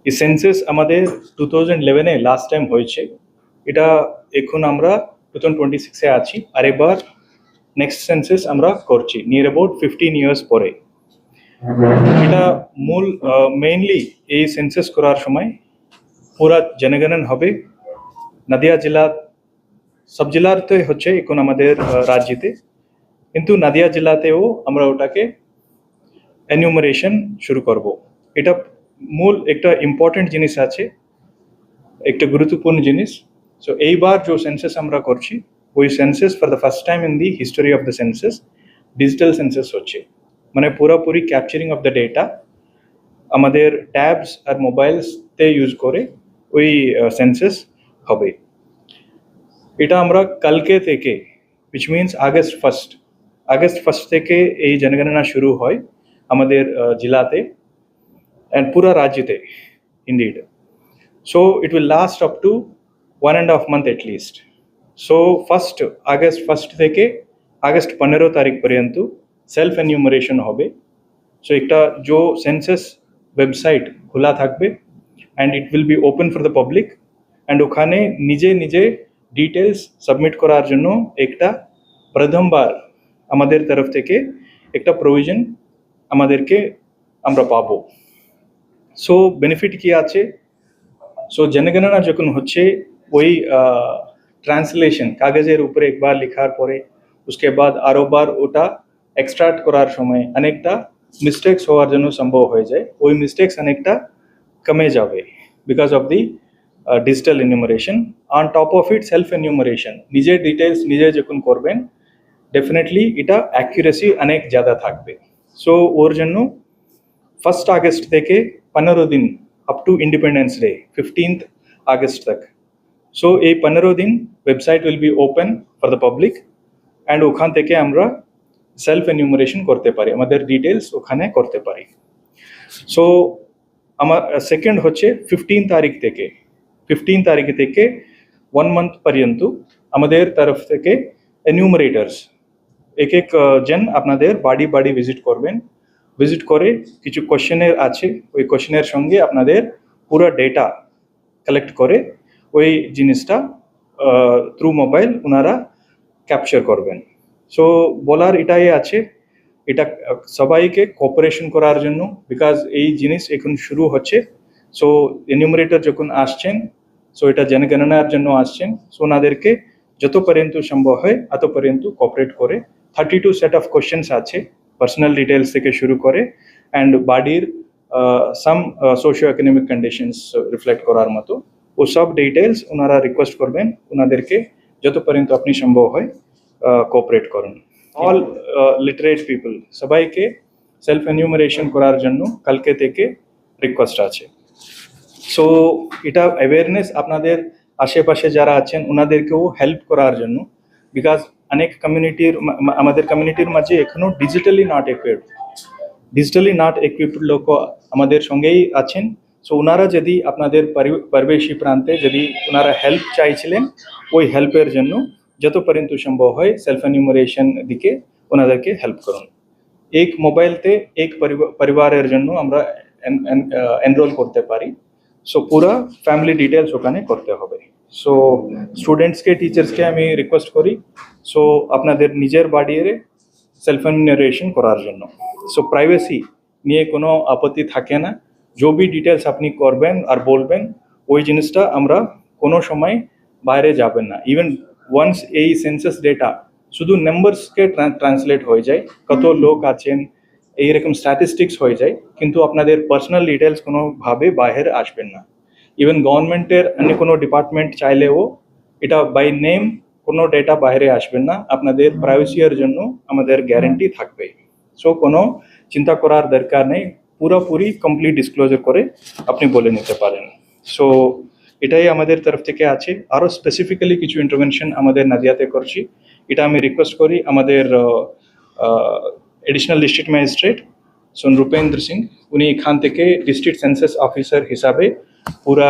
এই সেন্সাস আমাদের 2011-এ last time হয়েছে। এটা এখন আমরা 2026-এ আছি, আর এবার নেক্সট সেন্সাস আমরা করছি নিয়ার অ্যাবাউট 15 ইয়ার্স পরে। এটা মূল মেইনলি এই সেন্সাস করার সময় পুরা জনগণন হবে নদিয়া জেলা, সব জেলাতে হচ্ছে এখন আমাদের রাজ্যেতে, কিন্তু নদিয়া জেলাতেও আমরা ওটাকে এনিউমারেশন শুরু করব। এটা মূল একটা ইম্পর্টেন্ট জিনিস আছে, একটা গুরুত্বপূর্ণ জিনিস। সো এইবার যে সেন্সাস আমরা করছি, ওই census for the first time in the history of the census digital census হচ্ছে, মানে পুরোপুরি ক্যাপচারিং অফ দ্য ডেটা আমাদের ট্যাবস আর মোবাইলসতে ইউজ করে ওই সেন্সাস হবে। এটা আমরা কালকে থেকে, which means আগস্ট ফার্স্ট থেকে এই জনগণনা শুরু হয় আমাদের জেলাতে and পুরা রাজ্যতে indeed. So it will last up to 1.5 month at least. So August first থেকে আগস্ট 15 তারিখ পর্যন্ত সেলফ এনিউমারেশন হবে। সো একটা जो সেন্সাস ওয়েবসাইট খোলা থাকবে and it will be open for the public, and ওখানে নিজে নিজে ডিটেলস সাবমিট করার জন্য একটা প্রথমবার আমাদের তরফ থেকে একটা প্রভিশন আমাদেরকে আমরা পাবো। সো বেনিফিট কি আছে? সো জনগণনা যখন হচ্ছে ওই ট্রান্সলেশন কাগজের উপরে একবার লেখার পরে उसके बाद আরো বার ওটা এক্সট্রাক্ট করার সময় অনেকটা মিস্টেকস হওয়ার জন্য সম্ভব হয়ে যায়। ওই মিস্টেকস অনেকটা কমে যাবে because of the digital enumeration. On top of it self enumeration, নিজের ডিটেলস নিজে যখন করবেন ডেফিনেটলি এটা অ্যাকুরেসি অনেক ज़्यादा থাকবে। সো ওর জন্য 1 আগস্ট থেকে 15 দিন up to independence day 15th August तक, সো এই 15 দিন website will be open for the public and ওখান থেকে আমরা সেলফ এনিউমারেশন করতে পারি, আমাদের ডিটেলস ওখানে করতে পারি। সো আমার সেকেন্ড হচ্ছে 15 তারিখ থেকে 1 মান্থ পর্যন্ত আমাদের তরফ থেকে এনিউমারেটার্স এক জন আপনাদের বাড়ি বাড়ি ভিজিট করে কিছু কোশ্চেনের আছে, ওই কোশ্চেনের সঙ্গে আপনাদের পুরো ডেটা কালেক্ট করে ওই জিনিসটা থ্রু মোবাইল ওনারা ক্যাপচার করবেন। সো বলার এটাই আছে, এটা সবাইকে কোঅপারেশন করার জন্য, বিকজ এই জিনিস এখন শুরু হচ্ছে। সো এনিউমারেটর যখন আসছেন, সো এটা জনগণনার জন্য আসছেন, সো ওনাদেরকে যত পর্যন্ত সম্ভব হয় এত পর্যন্ত কোঅপারেট করে 32 সেট অফ কোশ্চেন্স আছে, পার্সোনাল ডিটেলস থেকে শুরু করে অ্যান্ড বাড়ির সাম সোশিও ইকোনমিক কন্ডিশনস রিফ্লেক্ট করার মতো ও সব ডিটেলস ওনারা রিকোয়েস্ট করবেন, ওনাদেরকে যত পর্যন্ত আপনি সম্ভব হয় কোঅপারেট করুন। অল লিটারেট পিপল সবাইকে সেলফ এনিউমারেশন করার জন্য কালকে থেকে রিকোয়েস্ট আছে। সো এটা অ্যাওয়ারনেস আপনাদের আশেপাশে যারা আছেন ওনাদেরকেও হেল্প করার জন্য, বিকজ অনেক আমাদের কমিউনিটির মাঝে এখনো ডিজিটালি নট ইকুইপড লোক আমাদের সঙ্গেই আছেন। সো ওনারা যদি আপনাদের পরিবেশী প্রান্তে যদি ওনারা হেল্প চাইছিলেন, ওই হেল্পের জন্য যত পর্যন্ত সম্ভব হয় সেলফ এনিউমারেশন দিকে ওনাদেরকে হেল্প করুন। এক মোবাইলতে এক পরিবারের জন্য আমরা এনরোল করতে পারি। সো পুরা ফ্যামিলি ডিটেলস ওখানে করতে হবে। সো স্টুডেন্টসকে টিচার্সকে আমি রিকোয়েস্ট করি, সো আপনাদের নিজের বাড়ির সেলফ এনিউমারেশন করার জন্য। সো প্রাইভেসি নিয়ে কোনো আপত্তি থাকে না, जो भी ডিটেলস আপনি করবেন আর বলবেন ওই জিনিসটা আমরা কোনো সময় বাইরে যাবেন না। ইভেন ওয়ান্স এই সেন্সাস ডেটা শুধু নাম্বারসকে ট্রান্সলেট হয়ে যায়, কত লোক আছেন এইরকম স্ট্যাটিস্টিক্স হয়ে যায়, কিন্তু আপনাদের পার্সোনাল ডিটেলস কোনোভাবে বাইরে আসবেন না। ইভেন গভর্নমেন্টের অন্য কোনো ডিপার্টমেন্ট চাইলেও এটা বাই নেম কোনো ডেটা বাইরে আসবেন না, আপনাদের প্রাইভেসির জন্য আমাদের গ্যারেন্টি থাকবে। সো কোনো চিন্তা করার দরকার নেই, পুরোপুরি কমপ্লিট ডিসক্লোজার করে আপনি বলে নিতে পারেন। সো এটাই আমাদের তরফ থেকে আছে। আরও স্পেসিফিক্যালি কিছু ইন্টারভেনশন আমাদের নদিয়াতে করছি, এটা আমি রিকোয়েস্ট করি আমাদের additional district magistrate Rupendra Singh, উনি এখান থেকে ডিস্ট্রিক্ট সেন্সাস অফিসার হিসাবে পুরা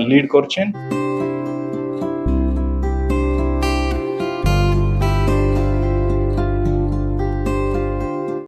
লিড করছেন।